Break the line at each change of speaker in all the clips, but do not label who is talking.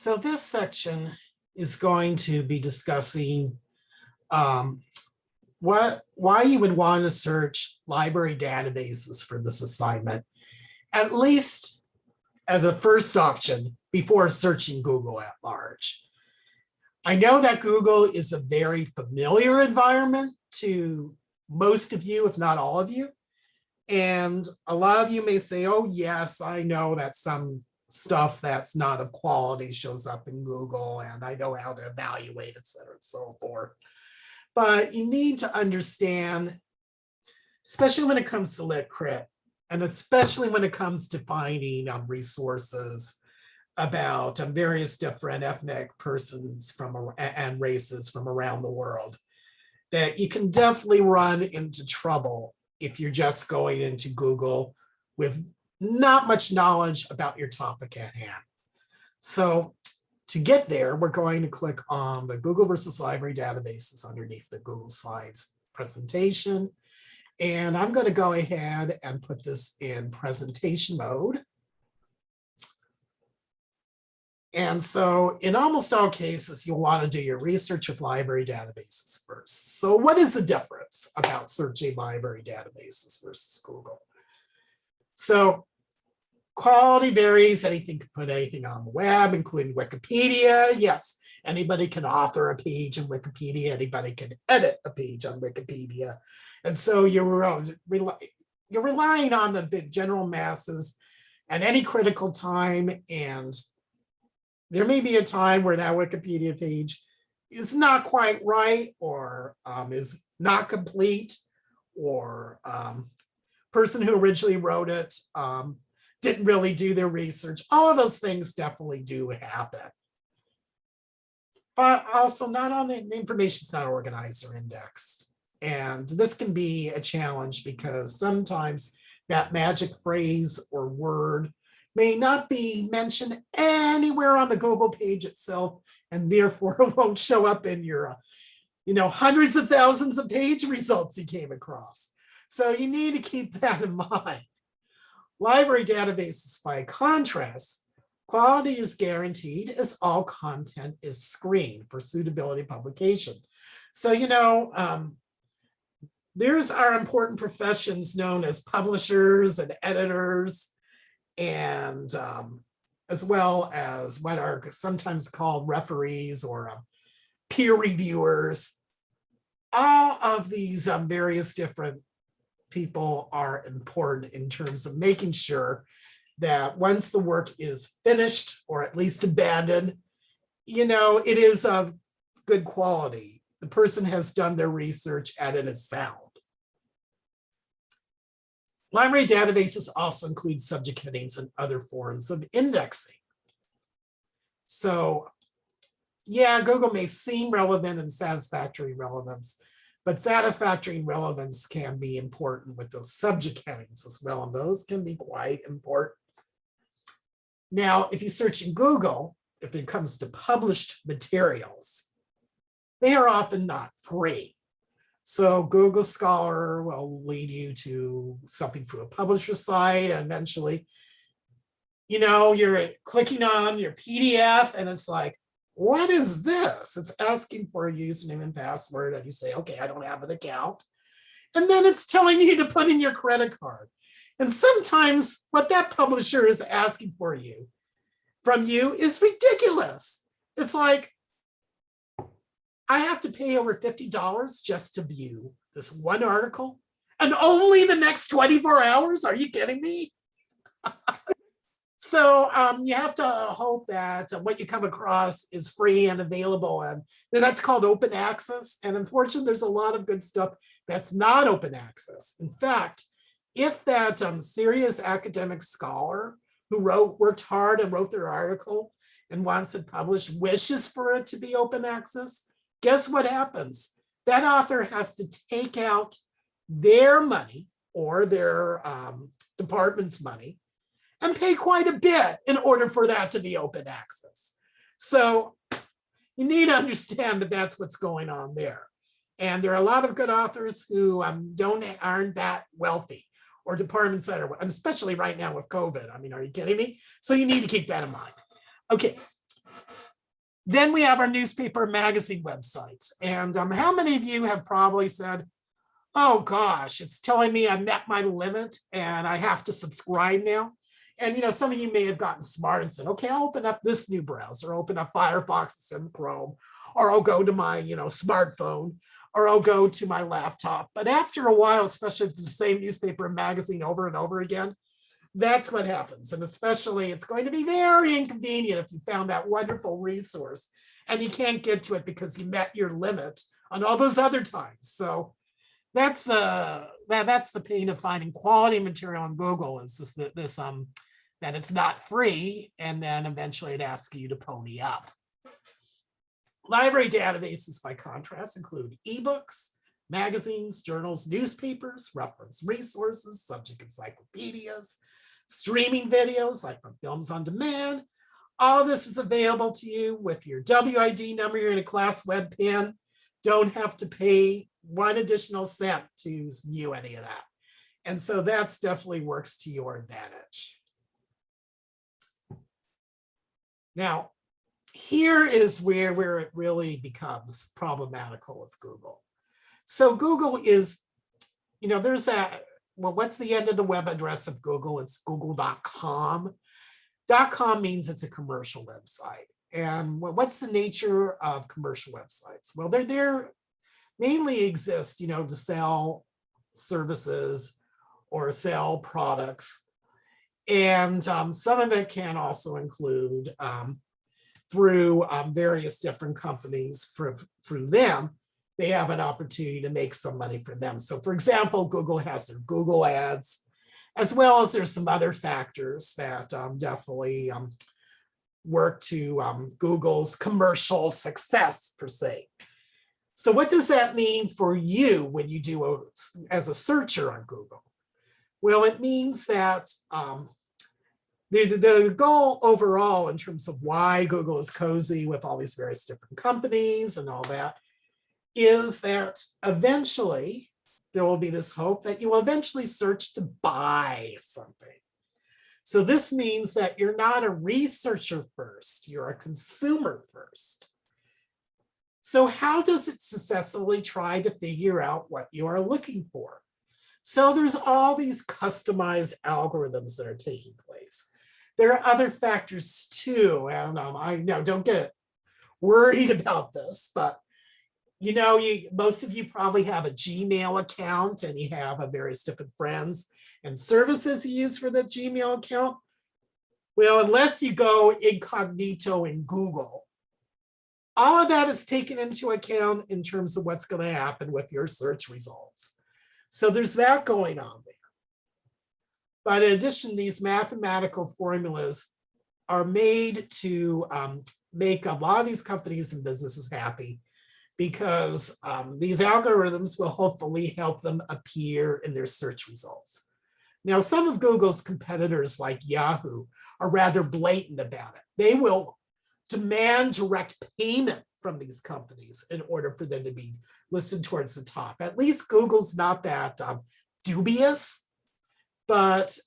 So this section is going to be discussing um, why you would want to search library databases for this assignment, at least as a first option before searching Google at large. I know that Google is a very familiar environment to most of you, if not all of you. And a lot of you may say, oh, yes, I know that some stuff that's not of quality shows up in Google, and I know how to evaluate, et cetera, and so forth. But you need to understand, especially when it comes to LitCrit, and especially when it comes to finding resources about various different ethnic persons and races from around the world, that you can definitely run into trouble if you're just going into Google with not much knowledge about your topic at hand. So to get there, we're going to click on the Google versus library databases underneath the Google Slides presentation. And I'm going to go ahead and put this in presentation mode. And so in almost all cases, you'll want to do your research of library databases first. So what is the difference about searching library databases versus Google? So quality varies. Anything can put anything on the web, including Wikipedia. Yes, anybody can author a page in Wikipedia. Anybody can edit a page on Wikipedia. And so you're relying on the big general masses at any critical time. And there may be a time where that Wikipedia page is not quite right, or is not complete, or person who originally wrote it didn't really do their research. All of those things definitely do happen. But also not on the information's not organized or indexed. And this can be a challenge because sometimes that magic phrase or word may not be mentioned anywhere on the Google page itself, and therefore it won't show up in your hundreds of thousands of page results you came across. So you need to keep that in mind. Library databases, by contrast, quality is guaranteed as all content is screened for suitability publication. So, there's our important professions known as publishers and editors, and as well as what are sometimes called referees or peer reviewers. All of these various different people are important in terms of making sure that once the work is finished or at least abandoned, it is of good quality. The person has done their research and it is sound. Library databases also include subject headings and other forms of indexing. So yeah, Google may seem relevant and satisfactory relevance, but satisfactory relevance can be important with those subject headings as well, and those can be quite important. Now, if you search in Google, if it comes to published materials, they are often not free. So Google Scholar will lead you to something through a publisher site, and eventually, you're clicking on your PDF and it's like, what is this? It's asking for a username and password, and you say, okay, I don't have an account. And then it's telling you to put in your credit card. And sometimes what that publisher is asking from you is ridiculous. It's like, I have to pay over $50 just to view this one article, and only the next 24 hours? Are you kidding me? So you have to hope that what you come across is free and available, and that's called open access. And unfortunately, there's a lot of good stuff that's not open access. In fact, if that serious academic scholar who worked hard and wrote their article and wants it published wishes for it to be open access, guess what happens? That author has to take out their money or their department's money and pay quite a bit in order for that to be open access. So you need to understand that that's what's going on there. And there are a lot of good authors who aren't that wealthy, or departments that are, especially right now with COVID. I mean, are you kidding me? So you need to keep that in mind. Okay, Then we have our newspaper and magazine websites. And how many of you have probably said, oh gosh, it's telling me I met my limit and I have to subscribe now. And some of you may have gotten smart and said, okay, I'll open up this new browser, open up Firefox instead of Chrome, or I'll go to my smartphone, or I'll go to my laptop. But after a while, especially if it's the same newspaper and magazine over and over again, that's what happens. And especially it's going to be very inconvenient if you found that wonderful resource and you can't get to it because you met your limit on all those other times. So that's the pain of finding quality material on Google, is this that it's not free, and then eventually it asks you to pony up. Library databases, by contrast, include ebooks, magazines, journals, newspapers, reference resources, subject encyclopedias, streaming videos like from Films on Demand. All of this is available to you with your WID number. You're in a class web pin. Don't have to pay one additional cent to view any of that. And so that's definitely works to your advantage. Now, here is where it really becomes problematical with Google. So Google is, there's that, well, what's the end of the web address of Google? It's google.com. .com means it's a commercial website. And what's the nature of commercial websites? Well, they're mainly exist, to sell services or sell products. And some of it can also include through various different companies. Through them, they have an opportunity to make some money for them. So for example, Google has their Google ads, as well as there's some other factors that definitely work to Google's commercial success per se. So what does that mean for you when you do as a searcher on Google? Well, it means that the goal overall in terms of why Google is cozy with all these various different companies and all that is that eventually there will be this hope that you will eventually search to buy something. So this means that you're not a researcher first, you're a consumer first. So how does it successfully try to figure out what you are looking for? So there's all these customized algorithms that are taking place. There are other factors too, and I know, don't get worried about this, but most of you probably have a Gmail account and you have various different friends and services you use for the Gmail account. Well, unless you go incognito in Google, all of that is taken into account in terms of what's going to happen with your search results. So there's that going on there. But in addition, these mathematical formulas are made to make a lot of these companies and businesses happy, because these algorithms will hopefully help them appear in their search results. Now, some of Google's competitors like Yahoo are rather blatant about it. They will demand direct payment from these companies in order for them to be listed towards the top. At least Google's not that dubious, but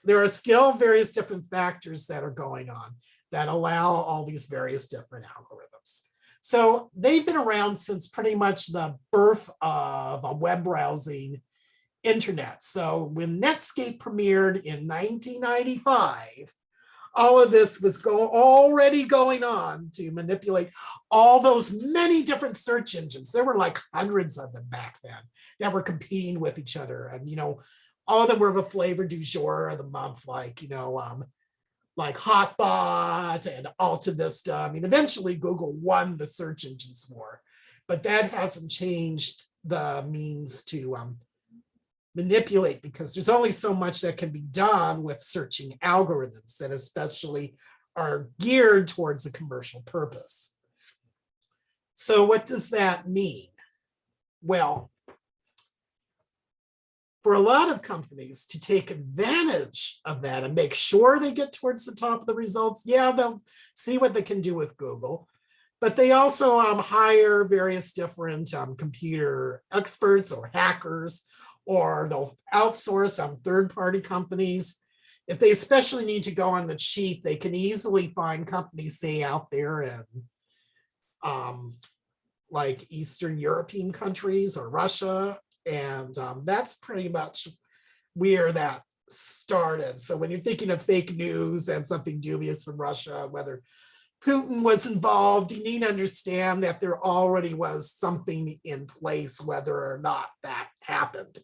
there are still various different factors that are going on that allow all these various different algorithms. So they've been around since pretty much the birth of a web browsing internet. So when Netscape premiered in 1995, all of this was already going on to manipulate all those many different search engines. There were like hundreds of them back then that were competing with each other. And, all of them were of a flavor du jour of the month, like Hotbot and Alta Vista. I mean, eventually Google won the search engines war, but that hasn't changed the means to manipulate, because there's only so much that can be done with searching algorithms that especially are geared towards a commercial purpose. So what does that mean? Well, for a lot of companies to take advantage of that and make sure they get towards the top of the results, yeah, they'll see what they can do with Google, but they also hire various different computer experts or hackers, or they'll outsource third-party companies. If they especially need to go on the cheap, they can easily find companies, say, out there in like Eastern European countries or Russia. And that's pretty much where that started. So when you're thinking of fake news and something dubious from Russia, whether Putin was involved, you need to understand that there already was something in place, whether or not that happened.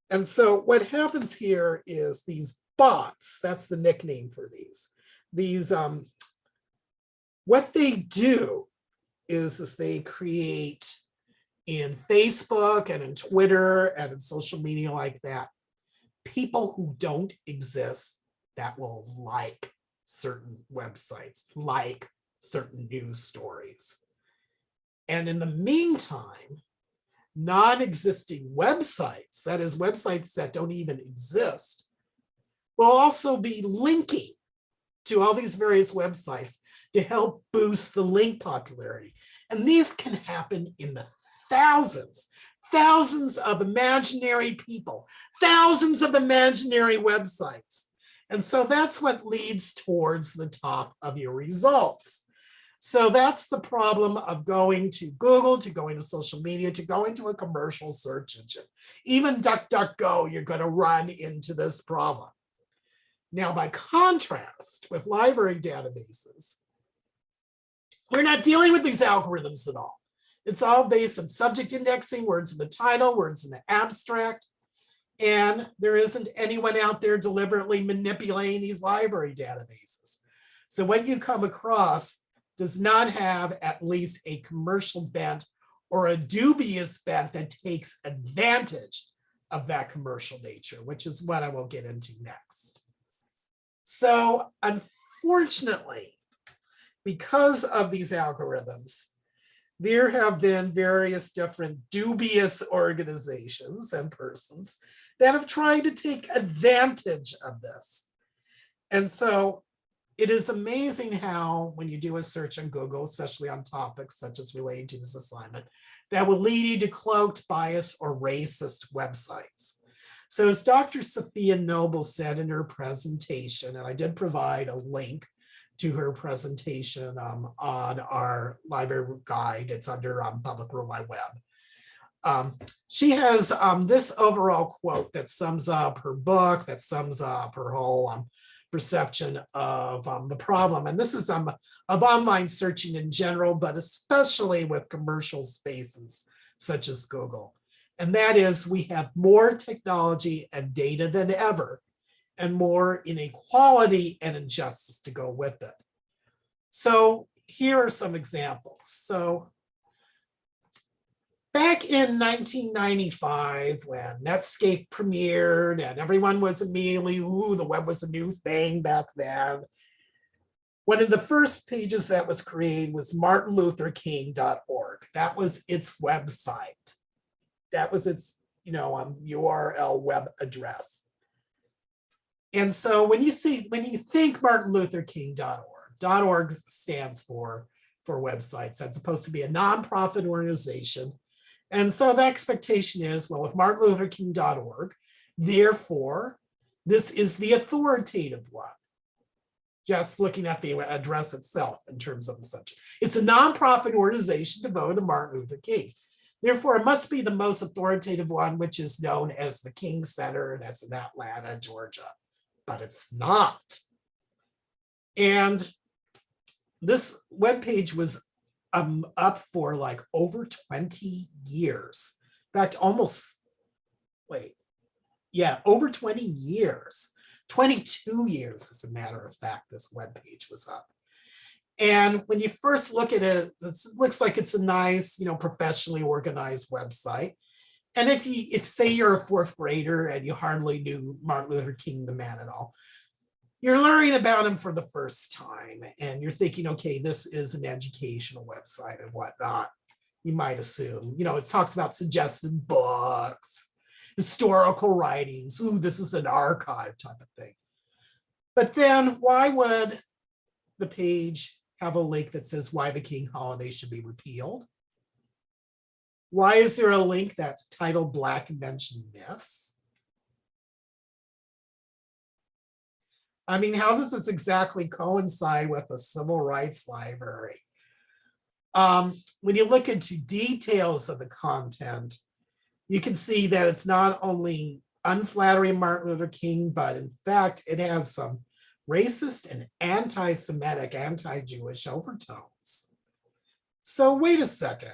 And so what happens here is these bots, that's the nickname for these, what they do is they create in Facebook and in Twitter and in social media like that, people who don't exist that will like certain websites, like certain news stories. And in the meantime, non-existing websites, that is websites that don't even exist, will also be linking to all these various websites to help boost the link popularity. And these can happen in the thousands of imaginary people, thousands of imaginary websites. And so that's what leads towards the top of your results. So that's the problem of going to Google, to going to social media, to going to a commercial search engine. Even DuckDuckGo, you're going to run into this problem. Now, by contrast with library databases, we're not dealing with these algorithms at all. It's all based on subject indexing, words in the title, words in the abstract, and there isn't anyone out there deliberately manipulating these library databases. So what you come across does not have at least a commercial bent or a dubious bent that takes advantage of that commercial nature, which is what I will get into next. So unfortunately, because of these algorithms, there have been various different dubious organizations and persons that have tried to take advantage of this. And so it is amazing how when you do a search on Google, especially on topics such as related to this assignment, that will lead you to cloaked bias or racist websites. So as Dr. Sophia Noble said in her presentation, and I did provide a link to her presentation on our library guide, it's under Public Worldwide Web. She has this overall quote that sums up her book, that sums up her whole perception of the problem. And this is of online searching in general, but especially with commercial spaces such as Google. And that is, we have more technology and data than ever, and more inequality and injustice to go with it. So here are some examples. So back in 1995, when Netscape premiered and everyone was immediately, ooh, the web was a new thing back then. One of the first pages that was created was martinlutherking.org. That was its website. That was its, URL web address. And so when you think martinlutherking.org, .org stands for websites. That's supposed to be a nonprofit organization. And so the expectation is, well, with martinlutherking.org, therefore, this is the authoritative one. Just looking at the address itself in terms of the subject. It's a nonprofit organization devoted to Martin Luther King. Therefore, it must be the most authoritative one, which is known as the King Center, that's in Atlanta, Georgia. But it's not. And this webpage was up for like over 20 years. In fact, over 20 years. 22 years, as a matter of fact, this webpage was up. And when you first look at it, it looks like it's a nice, professionally organized website. And if say you're a fourth grader and you hardly knew Martin Luther King, the man at all, you're learning about him for the first time and you're thinking, okay, this is an educational website and whatnot. You might assume, it talks about suggested books, historical writings. Ooh, this is an archive type of thing. But then why would the page have a link that says why the King holiday should be repealed? Why is there a link that's titled Black Invention Myths? I mean, how does this exactly coincide with a civil rights library? When you look into details of the content, you can see that it's not only unflattering Martin Luther King, but in fact, it has some racist and anti-Semitic, anti-Jewish overtones. So wait a second,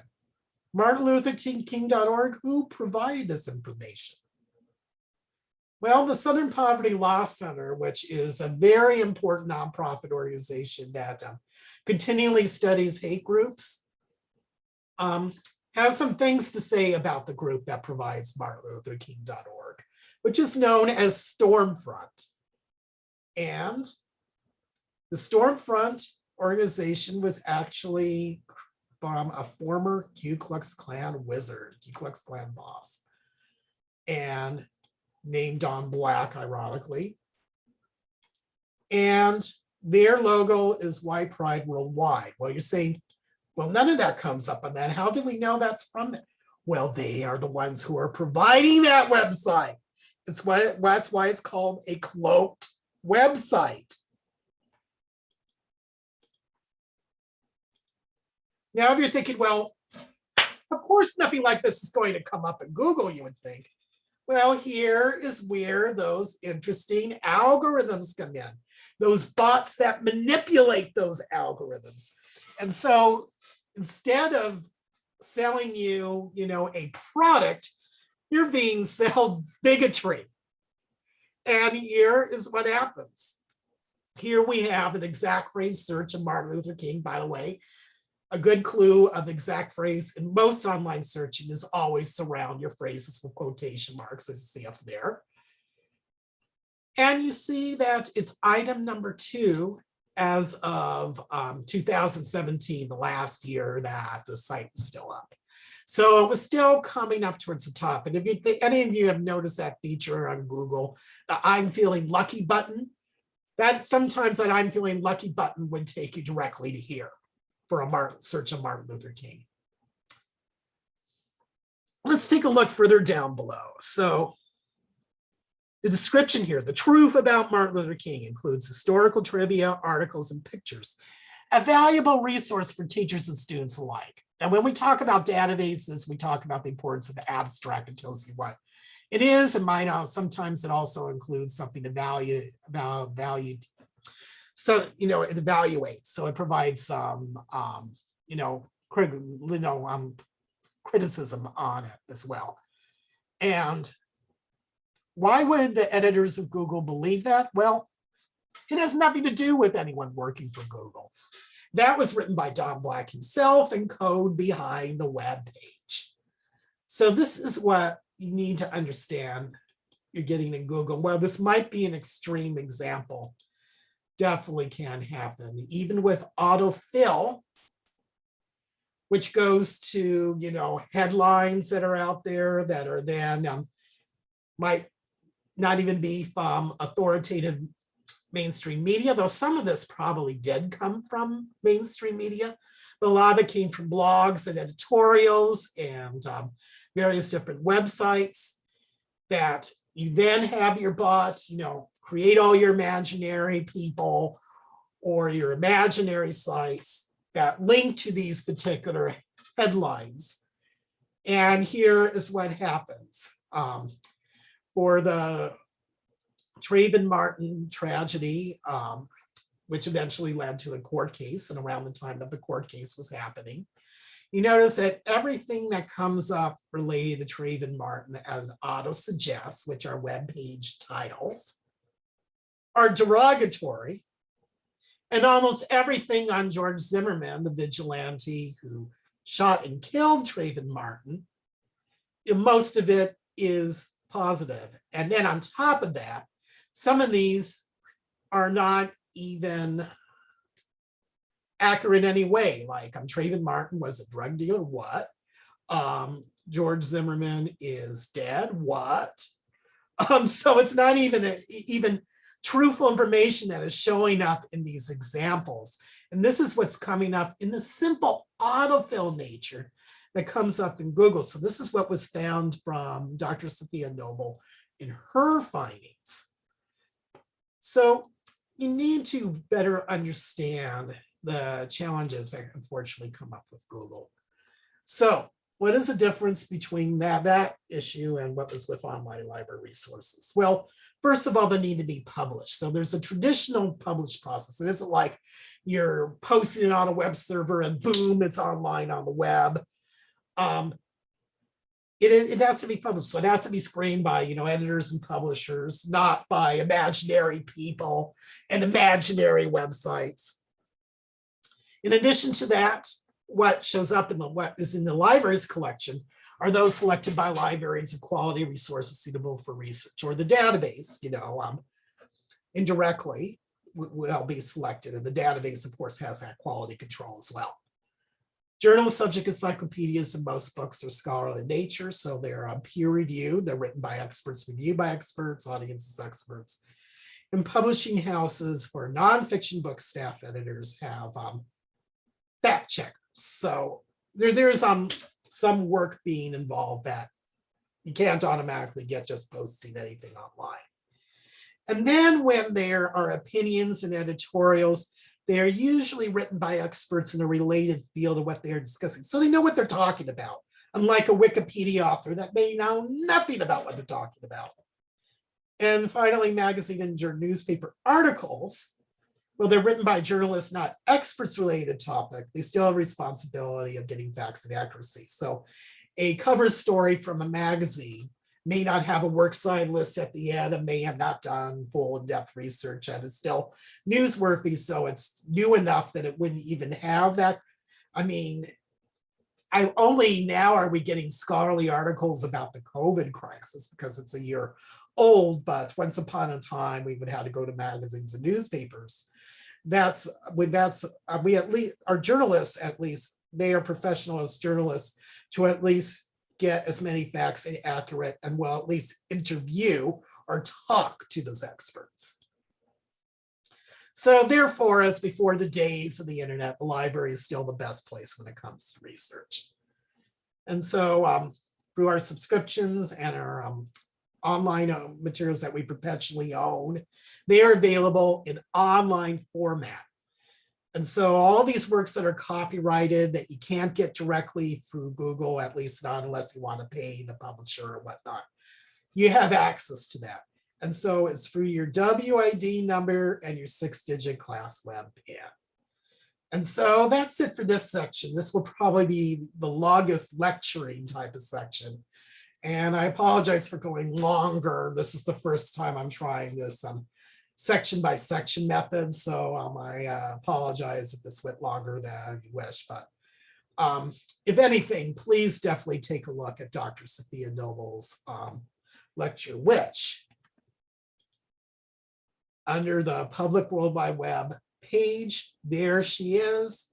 MartinLutherKing.org, who provided this information? Well, the Southern Poverty Law Center, which is a very important nonprofit organization that continually studies hate groups, has some things to say about the group that provides MartinLutherKing.org, which is known as Stormfront. And the Stormfront organization was actually from a former Ku Klux Klan wizard, Ku Klux Klan boss, and named Don Black, ironically. And their logo is White Pride Worldwide. Well, you're saying, well, none of that comes up on that. How do we know that's from them? Well, they are the ones who are providing that website. That's why it's called a cloaked website. Now, if you're thinking, well, of course, nothing like this is going to come up in Google, you would think. Well, here is where those interesting algorithms come in, those bots that manipulate those algorithms. And so instead of selling you, a product, you're being sold bigotry. And here is what happens. Here we have an exact phrase search of Martin Luther King, by the way. A good clue of exact phrase in most online searching is always surround your phrases with quotation marks, as you see up there. And you see that it's item number 2 as of 2017, the last year that the site was still up. So it was still coming up towards the top. And if you think any of you have noticed that feature on Google, the I'm feeling lucky button, that sometimes that I'm feeling lucky button would take you directly to here for a search of Martin Luther King. Let's take a look further down below. So the description here, the truth about Martin Luther King includes historical trivia, articles, and pictures, a valuable resource for teachers and students alike. And when we talk about databases, we talk about the importance of the abstract and tells you what it is and might sometimes it also includes something to value. So, it evaluates. So it provides some, criticism on it as well. And why would the editors of Google believe that? Well, it has nothing to do with anyone working for Google. That was written by Don Black himself and code behind the web page. So this is what you need to understand you're getting in Google. Well, this might be an extreme example. Definitely can happen, even with autofill, which goes to, headlines that are out there that are then might not even be from authoritative mainstream media, though some of this probably did come from mainstream media, but a lot of it came from blogs and editorials and various different websites that you then have your bot, create all your imaginary people or your imaginary sites that link to these particular headlines. And here is what happens. For the Trayvon Martin tragedy, which eventually led to a court case, and around the time that the court case was happening, you notice that everything that comes up related to Trayvon Martin as auto suggests, which are web page titles, are derogatory. And almost everything on George Zimmerman, the vigilante who shot and killed Trayvon Martin, most of it is positive. And then on top of that, some of these are not even accurate in any way. Like Trayvon Martin was a drug dealer, what? George Zimmerman is dead, what? So it's not even truthful information that is showing up in these examples. And this is what's coming up in the simple autofill nature that comes up in Google. So this is what was found from Dr. Sophia Noble in her findings. So you need to better understand the challenges that unfortunately come up with Google. So what is the difference between that issue and what was with online library resources? Well, first of all, they need to be published. So there's a traditional publish process. It isn't like you're posting it on a web server and boom, it's online on the web. It has to be published. So it has to be screened by, editors and publishers, not by imaginary people and imaginary websites. In addition to that, what shows up in what is in the library's collection are those selected by librarians of quality resources suitable for research, or the database, indirectly will be selected. And the database, of course, has that quality control as well. Journal subject encyclopedias and most books are scholarly in nature, so they're peer reviewed. They're written by experts, reviewed by experts, audiences experts. And publishing houses for nonfiction book staff editors have fact checkers. So there's some work being involved that you can't automatically get just posting anything online. And then when there are opinions and editorials, they are usually written by experts in a related field of what they're discussing. So they know what they're talking about, unlike a Wikipedia author that may know nothing about what they're talking about. And finally, magazine and newspaper articles, well, they're written by journalists, not experts related topic. They still have responsibility of getting facts and accuracy. So a cover story from a magazine may not have a works cited list at the end and may have not done full in-depth research, and it's still newsworthy, so it's new enough that it wouldn't even have that. I mean, only now are we getting scholarly articles about the COVID crisis because it's a year old, but once upon a time we would have to go to magazines and newspapers. We at least, our journalists, at least, they are professional as journalists to at least get as many facts and accurate, and will at least interview or talk to those experts. So therefore, as before the days of the internet, the library is still the best place when it comes to research. And so through our subscriptions and our online materials that we perpetually own, they are available in online format. And so all these works that are copyrighted that you can't get directly through Google, at least not unless you want to pay the publisher or whatnot, you have access to that. And so it's through your WID number and your 6-digit class web PIN. And so that's it for this section. This will probably be the longest lecturing type of section. And I apologize for going longer. This is the first time I'm trying this section by section method. So I apologize if this went longer than you wish, but if anything, please definitely take a look at Dr. Sophia Noble's lecture, which under the Public World Wide Web page, there she is.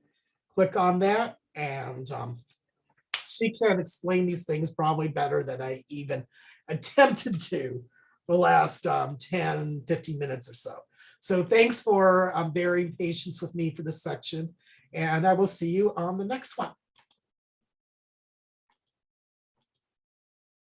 Click on that and she can explain these things probably better than I even attempted to the last 10, 15 minutes or so. So thanks for bearing patience with me for this section, and I will see you on the next one.